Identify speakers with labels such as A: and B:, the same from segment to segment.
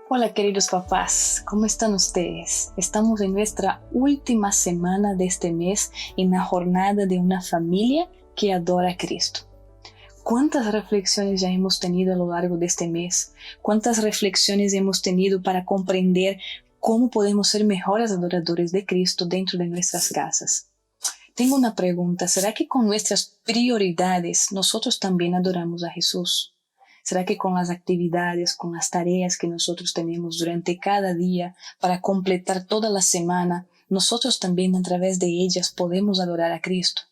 A: Hola queridos papás, ¿cómo están ustedes? Estamos en nuestra última semana de este mes en la jornada de una familia que adora a Cristo. ¿Cuántas reflexiones ya hemos tenido a lo largo de este mes? ¿Cuántas reflexiones hemos tenido para comprender cómo podemos ser mejores adoradores de Cristo dentro de nuestras casas? Tengo una pregunta, ¿será que con nuestras prioridades nosotros también adoramos a Jesús? ¿Será que con las actividades, con las tareas que nosotros tenemos durante cada día para completar toda la semana, nosotros también a través de ellas podemos adorar a Cristo?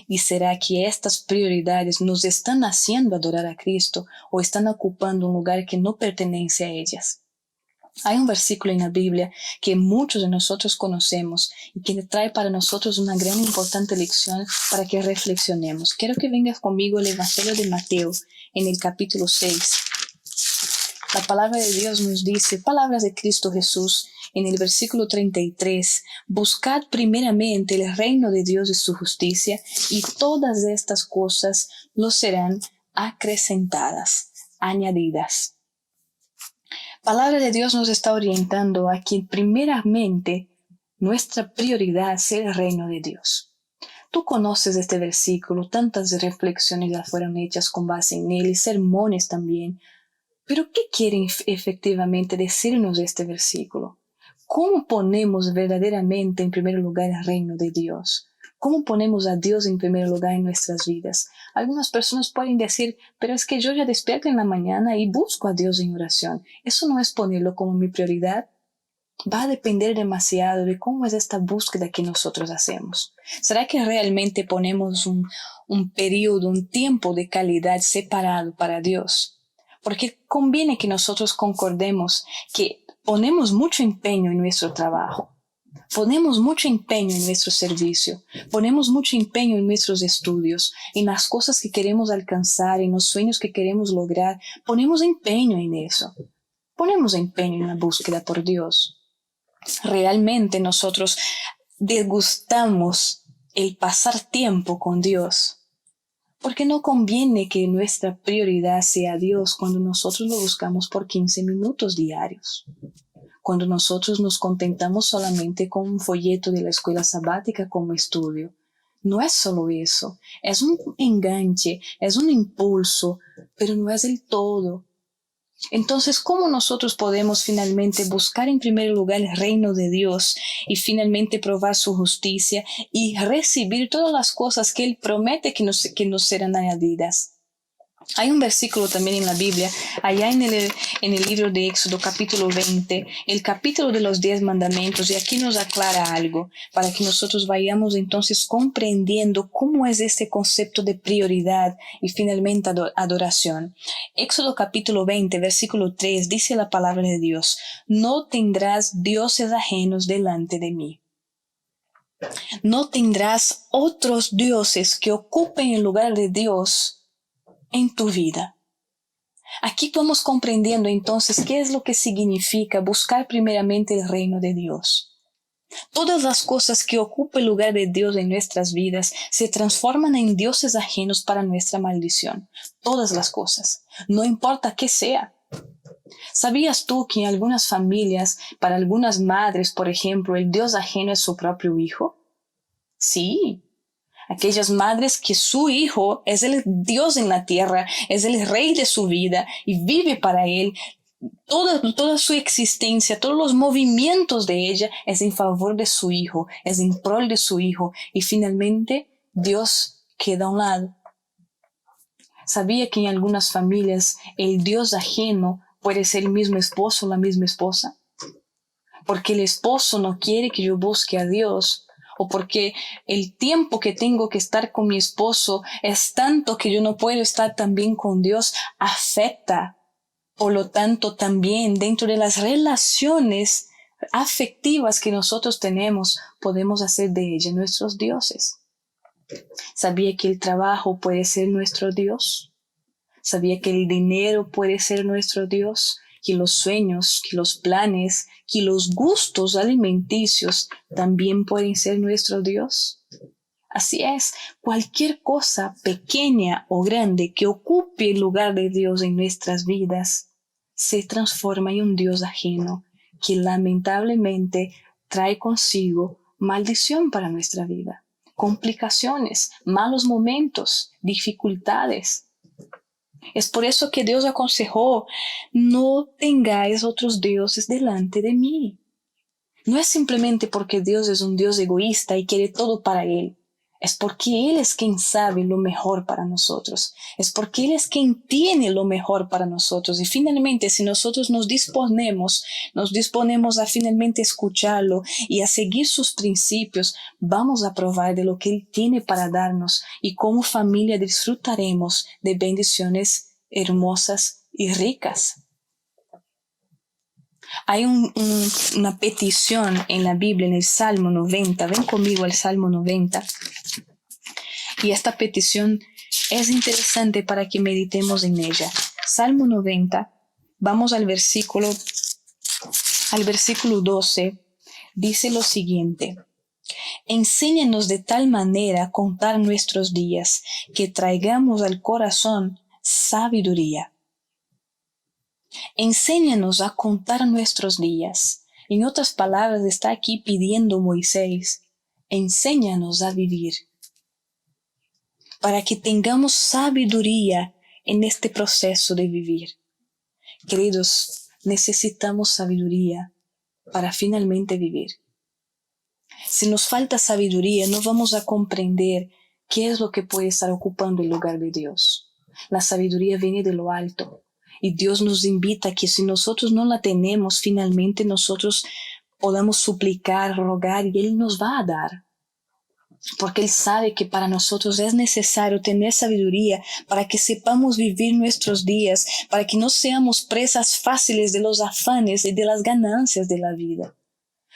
A: ¿Y será que estas prioridades nos están haciendo adorar a Cristo o están ocupando un lugar que no pertenece a ellas? Hay un versículo en la Biblia que muchos de nosotros conocemos y que trae para nosotros una gran importante lección para que reflexionemos. Quiero que vengas conmigo al Evangelio de Mateo en el capítulo 6. La palabra de Dios nos dice, palabras de Cristo Jesús, en el versículo 33, buscad primeramente el reino de Dios y su justicia, y todas estas cosas nos serán acrecentadas, añadidas. Palabra de Dios nos está orientando a que primeramente nuestra prioridad sea el reino de Dios. Tú conoces este versículo, tantas reflexiones ya fueron hechas con base en él y sermones también. Pero ¿qué quiere efectivamente decirnos este versículo? ¿Cómo ponemos verdaderamente en primer lugar el reino de Dios? ¿Cómo ponemos a Dios en primer lugar en nuestras vidas? Algunas personas pueden decir, pero es que yo ya despierto en la mañana y busco a Dios en oración. Eso no es ponerlo como mi prioridad. Va a depender demasiado de cómo es esta búsqueda que nosotros hacemos. ¿Será que realmente ponemos un periodo, un tiempo de calidad separado para Dios? Porque conviene que nosotros concordemos que ponemos mucho empeño en nuestro trabajo, ponemos mucho empeño en nuestro servicio, ponemos mucho empeño en nuestros estudios, en las cosas que queremos alcanzar, en los sueños que queremos lograr, ponemos empeño en eso, ponemos empeño en la búsqueda por Dios. Realmente nosotros degustamos el pasar tiempo con Dios. Porque no conviene que nuestra prioridad sea Dios cuando nosotros lo buscamos por 15 minutos diarios. Cuando nosotros nos contentamos solamente con un folleto de la escuela sabática como estudio. No es solo eso, es un enganche, es un impulso, pero no es el todo. Entonces, ¿cómo nosotros podemos finalmente buscar en primer lugar el reino de Dios y finalmente probar su justicia y recibir todas las cosas que Él promete que nos serán añadidas? Hay un versículo también en la Biblia, allá en el libro de Éxodo capítulo 20, el capítulo de los 10 mandamientos, y aquí nos aclara algo, para que nosotros vayamos entonces comprendiendo cómo es este concepto de prioridad y finalmente adoración. Éxodo capítulo 20, versículo 3, dice la palabra de Dios, no tendrás dioses ajenos delante de mí. No tendrás otros dioses que ocupen el lugar de Dios en tu vida. Aquí vamos comprendiendo entonces qué es lo que significa buscar primeramente el reino de Dios. Todas las cosas que ocupan el lugar de Dios en nuestras vidas se transforman en dioses ajenos para nuestra maldición. Todas las cosas, no importa qué sea. ¿Sabías tú que en algunas familias, para algunas madres, por ejemplo, el dios ajeno es su propio hijo? Sí. Aquellas madres que su hijo es el Dios en la tierra, es el rey de su vida y vive para él. Toda su existencia, todos los movimientos de ella es en favor de su hijo, es en prol de su hijo. Y finalmente Dios queda a un lado. ¿Sabía que en algunas familias el Dios ajeno puede ser el mismo esposo o la misma esposa? Porque el esposo no quiere que yo busque a Dios, o porque el tiempo que tengo que estar con mi esposo es tanto que yo no puedo estar también con Dios, afecta. Por lo tanto, también dentro de las relaciones afectivas que nosotros tenemos, podemos hacer de ellas nuestros dioses. ¿Sabía que el trabajo puede ser nuestro Dios? ¿Sabía que el dinero puede ser nuestro Dios? Que los sueños, que los planes, que los gustos alimenticios también pueden ser nuestro Dios. Así es, cualquier cosa pequeña o grande que ocupe el lugar de Dios en nuestras vidas se transforma en un Dios ajeno que lamentablemente trae consigo maldición para nuestra vida, complicaciones, malos momentos, dificultades. Es por eso que Dios aconsejó: no tengáis otros dioses delante de mí. No es simplemente porque Dios es un Dios egoísta y quiere todo para Él. Es porque Él es quien sabe lo mejor para nosotros. Es porque Él es quien tiene lo mejor para nosotros. Y finalmente, si nosotros nos disponemos a finalmente escucharlo y a seguir sus principios, vamos a probar de lo que Él tiene para darnos, y como familia disfrutaremos de bendiciones hermosas y ricas. Hay una petición en la Biblia, en el Salmo 90. Ven conmigo al Salmo 90. Y esta petición es interesante para que meditemos en ella. Salmo 90, vamos al versículo 12. Dice lo siguiente: enséñanos de tal manera a contar nuestros días, que traigamos al corazón sabiduría. Enséñanos a contar nuestros días. En otras palabras, está aquí pidiendo Moisés: enséñanos a vivir, para que tengamos sabiduría en este proceso de vivir. Queridos, necesitamos sabiduría para finalmente vivir. Si nos falta sabiduría, no vamos a comprender qué es lo que puede estar ocupando el lugar de Dios. La sabiduría viene de lo alto. Y Dios nos invita a que si nosotros no la tenemos, finalmente nosotros podamos suplicar, rogar, y Él nos va a dar. Porque Él sabe que para nosotros es necesario tener sabiduría para que sepamos vivir nuestros días, para que no seamos presas fáciles de los afanes y de las ganancias de la vida.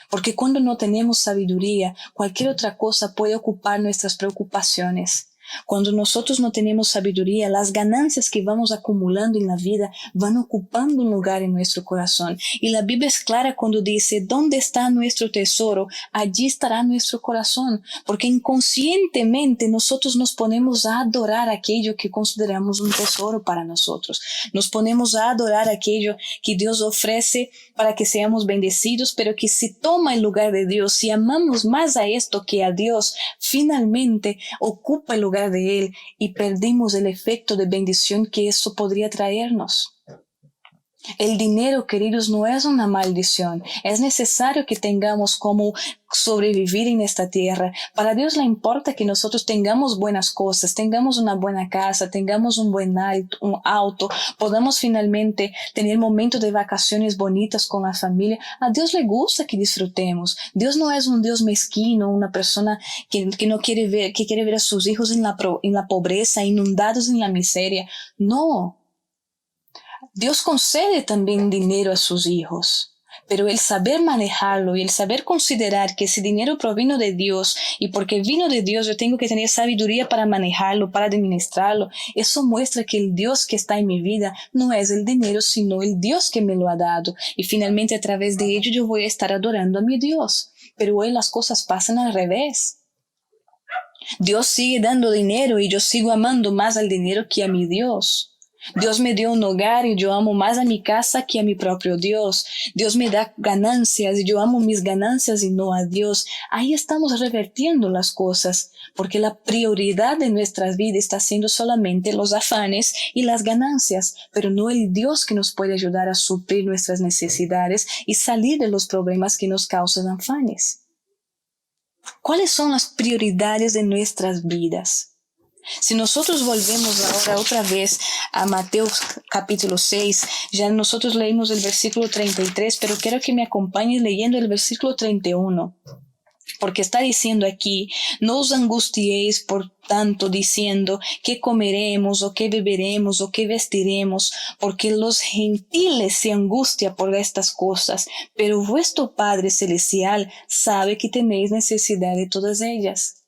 A: Porque cuando no tenemos sabiduría, cualquier otra cosa puede ocupar nuestras preocupaciones. Cuando nosotros no tenemos sabiduría, las ganancias que vamos acumulando en la vida van ocupando un lugar en nuestro corazón. Y la Biblia es clara cuando dice: ¿dónde está nuestro tesoro? Allí estará nuestro corazón. Porque inconscientemente nosotros nos ponemos a adorar aquello que consideramos un tesoro para nosotros. Nos ponemos a adorar aquello que Dios ofrece para que seamos bendecidos, pero que si toma el lugar de Dios, si amamos más a esto que a Dios, finalmente ocupa el lugar de Él y perdimos el efecto de bendición que esto podría traernos. El dinero, queridos, no es una maldición. Es necesario que tengamos como sobrevivir en esta tierra. Para Dios le importa que nosotros tengamos buenas cosas, tengamos una buena casa, tengamos un buen auto, podamos finalmente tener momentos de vacaciones bonitas con la familia. A Dios le gusta que disfrutemos. Dios no es un Dios mezquino, una persona que no quiere ver, que quiere ver a sus hijos en la pobreza, inundados en la miseria. No. Dios concede también dinero a sus hijos, pero el saber manejarlo y el saber considerar que ese dinero provino de Dios, y porque vino de Dios yo tengo que tener sabiduría para manejarlo, para administrarlo, eso muestra que el Dios que está en mi vida no es el dinero, sino el Dios que me lo ha dado, y finalmente a través de ello yo voy a estar adorando a mi Dios. Pero hoy las cosas pasan al revés. Dios sigue dando dinero y yo sigo amando más al dinero que a mi Dios. Dios me dio un hogar y yo amo más a mi casa que a mi propio Dios. Dios me da ganancias y yo amo mis ganancias y no a Dios. Ahí estamos revertiendo las cosas, porque la prioridad de nuestras vidas está siendo solamente los afanes y las ganancias, pero no el Dios que nos puede ayudar a suplir nuestras necesidades y salir de los problemas que nos causan afanes. ¿Cuáles son las prioridades de nuestras vidas? Si nosotros volvemos ahora otra vez a Mateo capítulo 6, ya nosotros leímos el versículo 33, pero quiero que me acompañes leyendo el versículo 31. Porque está diciendo aquí: no os angustiéis por tanto diciendo qué comeremos o qué beberemos o qué vestiremos, porque los gentiles se angustian por estas cosas, pero vuestro Padre Celestial sabe que tenéis necesidad de todas ellas.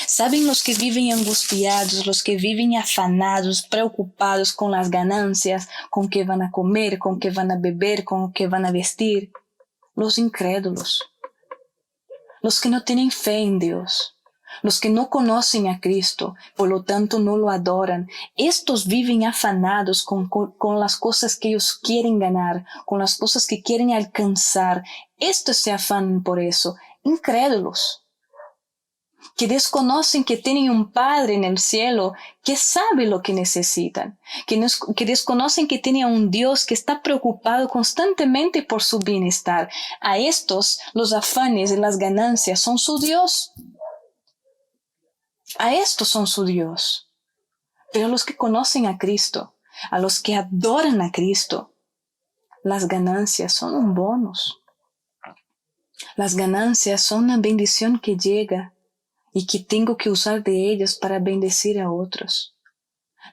A: ¿Saben los que viven angustiados, los que viven afanados, preocupados con las ganancias, con qué van a comer, con qué van a beber, con qué van a vestir? Los incrédulos, los que no tienen fe en Dios, Los que no conocen a Cristo, por lo tanto no lo adoran, estos viven afanados con las cosas que ellos quieren ganar, con las cosas que quieren alcanzar. Estos se afanan por eso, incrédulos, que desconocen que tienen un Padre en el cielo que sabe lo que necesitan, que desconocen que tienen un Dios que está preocupado constantemente por su bienestar. A estos, los afanes y las ganancias son su Dios. A estos son su Dios. Pero a los que conocen a Cristo, a los que adoran a Cristo, las ganancias son un bonus. Las ganancias son una bendición que llega y que tengo que usar de ellas para bendecir a otros.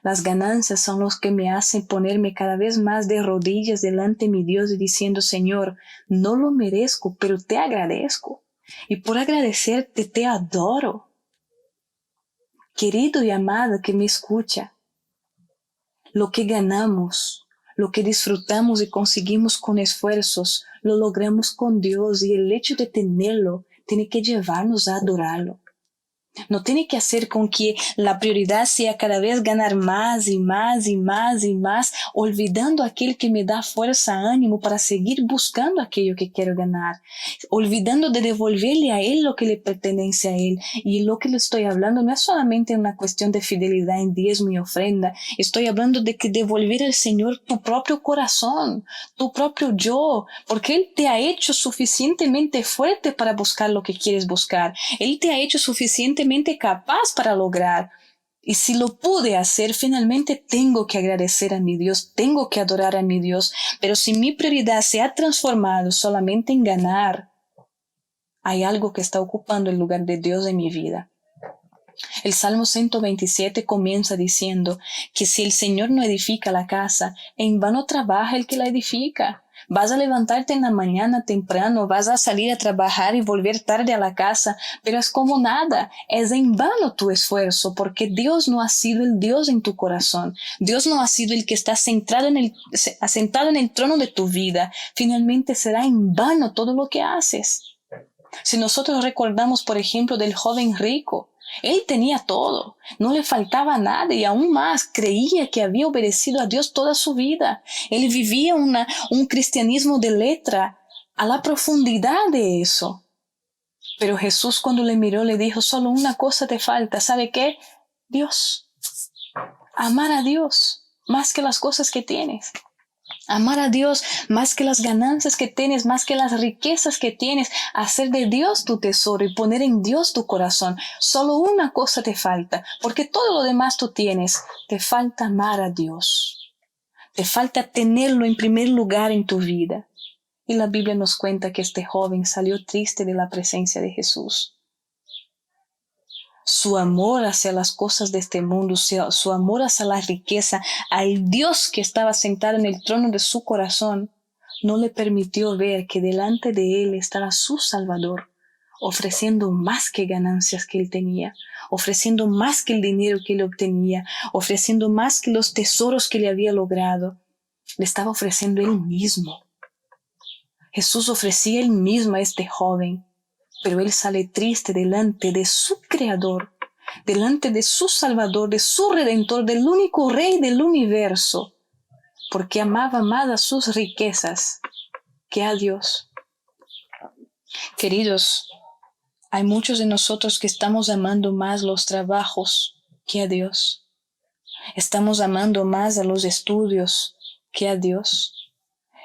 A: Las ganancias son los que me hacen ponerme cada vez más de rodillas delante de mi Dios y diciendo, Señor, no lo merezco, pero te agradezco. Y por agradecerte te adoro. Querido y amado que me escucha, lo que ganamos, lo que disfrutamos y conseguimos con esfuerzos, lo logramos con Dios y el hecho de tenerlo tiene que llevarnos a adorarlo. No tiene que hacer con que la prioridad sea cada vez ganar más y más y más y más, olvidando aquel que me da fuerza, ánimo para seguir buscando aquello que quiero ganar, olvidando de devolverle a Él lo que le pertenece a Él. Y lo que le estoy hablando no es solamente una cuestión de fidelidad en diezmo y ofrenda, estoy hablando de que devolver al Señor tu propio corazón, tu propio yo, porque Él te ha hecho suficientemente fuerte para buscar lo que quieres buscar. Él te ha hecho suficientemente capaz para lograr. Y si lo pude hacer, finalmente tengo que agradecer a mi Dios, tengo que adorar a mi Dios. Pero si mi prioridad se ha transformado solamente en ganar, hay algo que está ocupando el lugar de Dios en mi vida. El Salmo 127 comienza diciendo que si el Señor no edifica la casa, en vano trabaja el que la edifica. Vas a levantarte en la mañana temprano, vas a salir a trabajar y volver tarde a la casa, pero es como nada, es en vano tu esfuerzo, porque Dios no ha sido el Dios en tu corazón. Dios no ha sido el que está asentado en el trono de tu vida. Finalmente será en vano todo lo que haces. Si nosotros recordamos, por ejemplo, del joven rico, él tenía todo, no le faltaba nada y aún más creía que había obedecido a Dios toda su vida. Él vivía un cristianismo de letra a la profundidad de eso. Pero Jesús cuando le miró le dijo, solo una cosa te falta, ¿sabe qué? Dios. Amar a Dios más que las cosas que tienes. Amar a Dios más que las ganancias que tienes, más que las riquezas que tienes, hacer de Dios tu tesoro y poner en Dios tu corazón. Solo una cosa te falta, porque todo lo demás tú tienes. Te falta amar a Dios. Te falta tenerlo en primer lugar en tu vida. Y la Biblia nos cuenta que este joven salió triste de la presencia de Jesús. Su amor hacia las cosas de este mundo, su amor hacia la riqueza, al Dios que estaba sentado en el trono de su corazón, no le permitió ver que delante de él estaba su Salvador, ofreciendo más que ganancias que él tenía, ofreciendo más que el dinero que él obtenía, ofreciendo más que los tesoros que le había logrado. Le estaba ofreciendo él mismo. Jesús ofrecía él mismo a este joven. Pero él sale triste delante de su Creador, delante de su Salvador, de su Redentor, del único Rey del universo, porque amaba más a sus riquezas que a Dios. Queridos, hay muchos de nosotros que estamos amando más los trabajos que a Dios. Estamos amando más a los estudios que a Dios.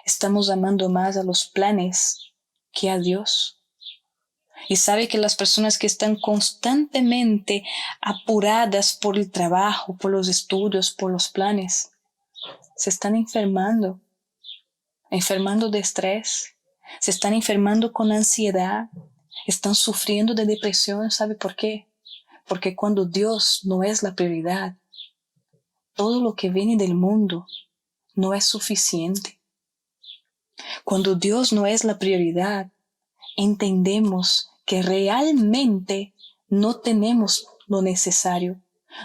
A: Estamos amando más a los planes que a Dios. Y sabe que las personas que están constantemente apuradas por el trabajo, por los estudios, por los planes, se están enfermando de estrés, se están enfermando con ansiedad, están sufriendo de depresión. ¿Sabe por qué? Porque cuando Dios no es la prioridad, todo lo que viene del mundo no es suficiente. Cuando Dios no es la prioridad, entendemos que realmente no tenemos lo necesario,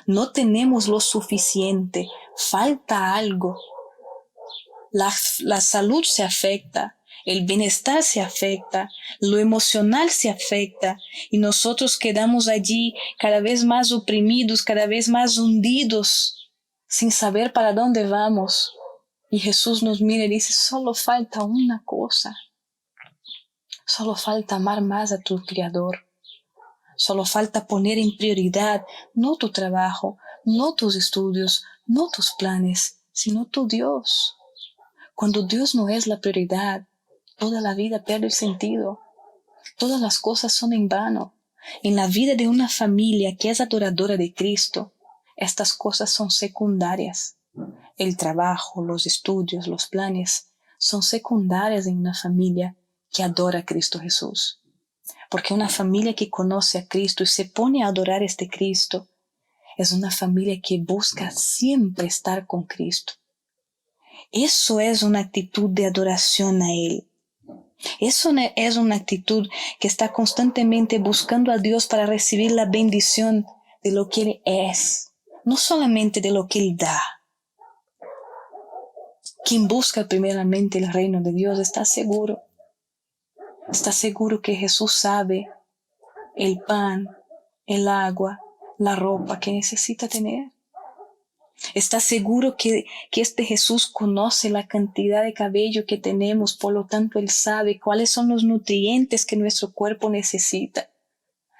A: no tenemos lo suficiente, falta algo. La salud se afecta, el bienestar se afecta, lo emocional se afecta y nosotros quedamos allí cada vez más oprimidos, cada vez más hundidos, sin saber para dónde vamos. Y Jesús nos mira y dice, solo falta una cosa. Solo falta amar más a tu Creador. Solo falta poner en prioridad no tu trabajo, no tus estudios, no tus planes, sino tu Dios. Cuando Dios no es la prioridad, toda la vida pierde el sentido. Todas las cosas son en vano. En la vida de una familia que es adoradora de Cristo, estas cosas son secundarias. El trabajo, los estudios, los planes son secundarias en una familia que adora a Cristo Jesús. Porque una familia que conoce a Cristo y se pone a adorar a este Cristo es una familia que busca siempre estar con Cristo. Eso es una actitud de adoración a Él. Eso es una actitud que está constantemente buscando a Dios para recibir la bendición de lo que Él es, no solamente de lo que Él da. Quien busca primeramente el reino de Dios está seguro que Jesús sabe el pan, el agua, la ropa que necesita tener. Está seguro que este Jesús conoce la cantidad de cabello que tenemos, por lo tanto Él sabe cuáles son los nutrientes que nuestro cuerpo necesita.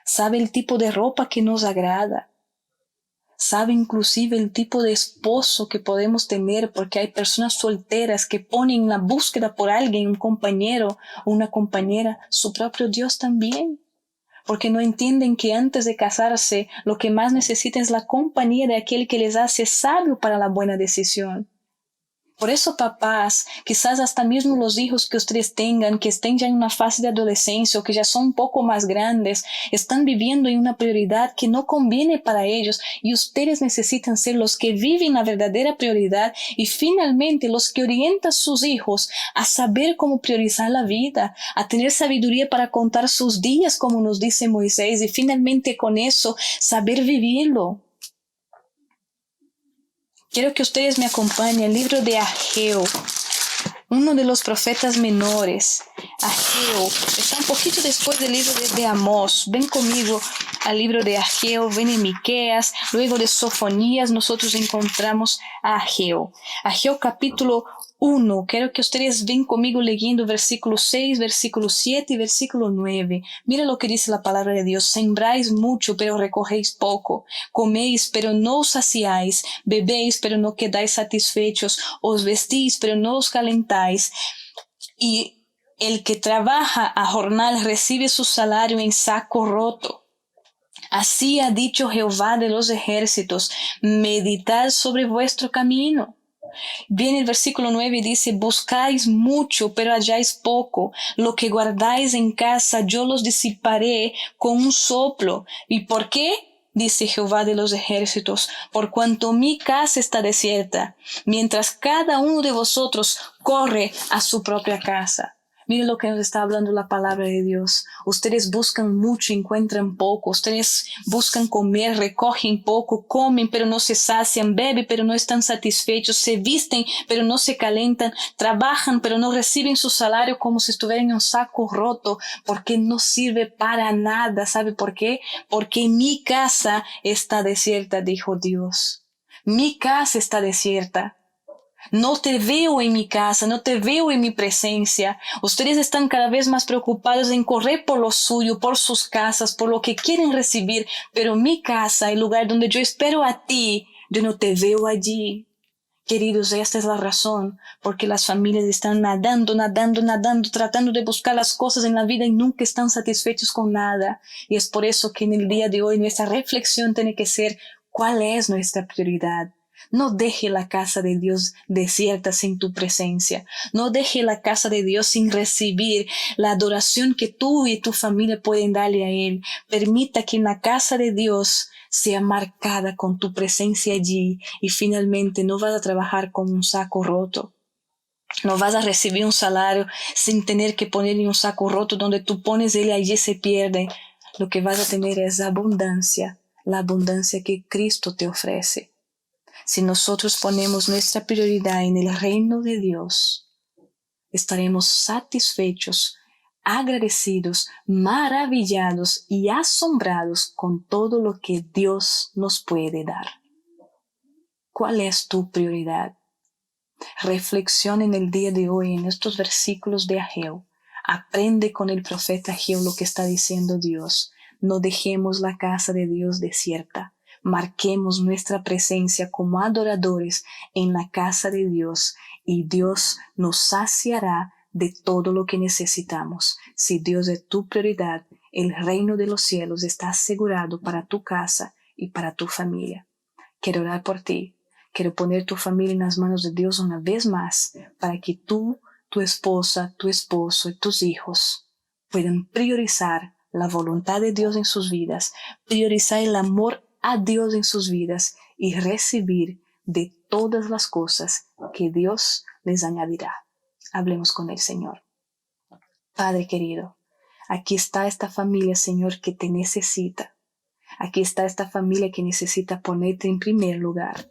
A: Sabe el tipo de ropa que nos agrada. Sabe inclusive el tipo de esposo que podemos tener, porque hay personas solteras que ponen en la búsqueda por alguien, un compañero o una compañera, su proprio Dios también. Porque no entienden que antes de casarse lo que más necesitan es la compañía de aquel que les hace sabio para la buena decisión. Por eso, papás, quizás hasta mismo los hijos que ustedes tengan, que estén ya en una fase de adolescencia o que ya son un poco más grandes, están viviendo en una prioridad que no conviene para ellos y ustedes necesitan ser los que viven la verdadera prioridad y finalmente los que orientan a sus hijos a saber cómo priorizar la vida, a tener sabiduría para contar sus días, como nos dice Moisés, y finalmente con eso saber vivirlo. Quiero que ustedes me acompañen al libro de Ageo, uno de los profetas menores. Ageo está un poquito después del libro de Amós. Ven conmigo al libro de Ageo, ven en Miqueas, luego de Sofonías nosotros encontramos a Ageo. Ageo capítulo 1, quiero que ustedes ven conmigo leyendo versículo 6, versículo 7 y versículo 9. Mira lo que dice la palabra de Dios. Sembráis mucho, pero recogéis poco. Coméis, pero no os saciáis. Bebéis, pero no quedáis satisfechos. Os vestís, pero no os calentáis. Y el que trabaja a jornal recibe su salario en saco roto. Así ha dicho Jehová de los ejércitos, meditad sobre vuestro camino. Viene el versículo 9 y dice, buscáis mucho, pero halláis poco. Lo que guardáis en casa, yo los disiparé con un soplo. ¿Y por qué? Dice Jehová de los ejércitos, por cuanto mi casa está desierta, mientras cada uno de vosotros corre a su propia casa. Miren lo que nos está hablando la palabra de Dios. Ustedes buscan mucho, encuentran poco. Ustedes buscan comer, recogen poco, comen, pero no se sacian, beben, pero no están satisfechos, se visten, pero no se calentan, trabajan, pero no reciben su salario como si estuvieran en un saco roto, porque no sirve para nada. ¿Sabe por qué? Porque mi casa está desierta, dijo Dios. Mi casa está desierta. No te veo en mi casa, no te veo en mi presencia. Ustedes están cada vez más preocupados en correr por lo suyo, por sus casas, por lo que quieren recibir. Pero mi casa, el lugar donde yo espero a ti, yo no te veo allí. Queridos, esta es la razón porque las familias están nadando, tratando de buscar las cosas en la vida y nunca están satisfechos con nada. Y es por eso que en el día de hoy nuestra reflexión tiene que ser, ¿cuál es nuestra prioridad? No deje la casa de Dios desierta sin tu presencia. No deje la casa de Dios sin recibir la adoración que tú y tu familia pueden darle a Él. Permita que en la casa de Dios sea marcada con tu presencia allí y finalmente no vas a trabajar con un saco roto. No vas a recibir un salario sin tener que poner en un saco roto donde tú pones él y allí se pierde. Lo que vas a tener es abundancia, la abundancia que Cristo te ofrece. Si nosotros ponemos nuestra prioridad en el reino de Dios, estaremos satisfechos, agradecidos, maravillados y asombrados con todo lo que Dios nos puede dar. ¿Cuál es tu prioridad? Reflexiona en el día de hoy en estos versículos de Ageo. Aprende con el profeta Ageo lo que está diciendo Dios. No dejemos la casa de Dios desierta. Marquemos nuestra presencia como adoradores en la casa de Dios y Dios nos saciará de todo lo que necesitamos. Si Dios es tu prioridad, el reino de los cielos está asegurado para tu casa y para tu familia. Quiero orar por ti. Quiero poner tu familia en las manos de Dios una vez más para que tú, tu esposa, tu esposo y tus hijos puedan priorizar la voluntad de Dios en sus vidas, priorizar el amor a Dios en sus vidas y recibir de todas las cosas que Dios les añadirá. Hablemos con el Señor. Padre querido, aquí está esta familia, Señor, que te necesita. Aquí está esta familia que necesita ponerte en primer lugar.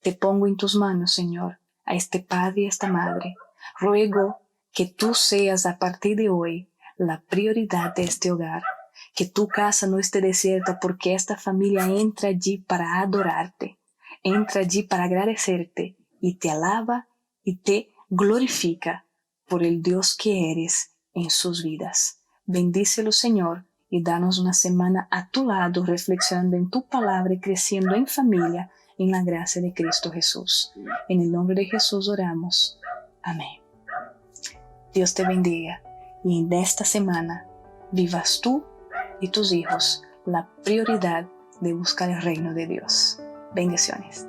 A: Te pongo en tus manos, Señor, a este padre y a esta madre. Ruego que tú seas a partir de hoy la prioridad de este hogar. Que tu casa no esté desierta porque esta familia entra allí para adorarte. Entra allí para agradecerte y te alaba y te glorifica por el Dios que eres en sus vidas. Bendícelo, Señor, y danos una semana a tu lado reflexionando en tu palabra y creciendo en familia en la gracia de Cristo Jesús. En el nombre de Jesús oramos. Amén. Dios te bendiga y en esta semana vivas tú y tus hijos la prioridad de buscar el reino de Dios. Bendiciones.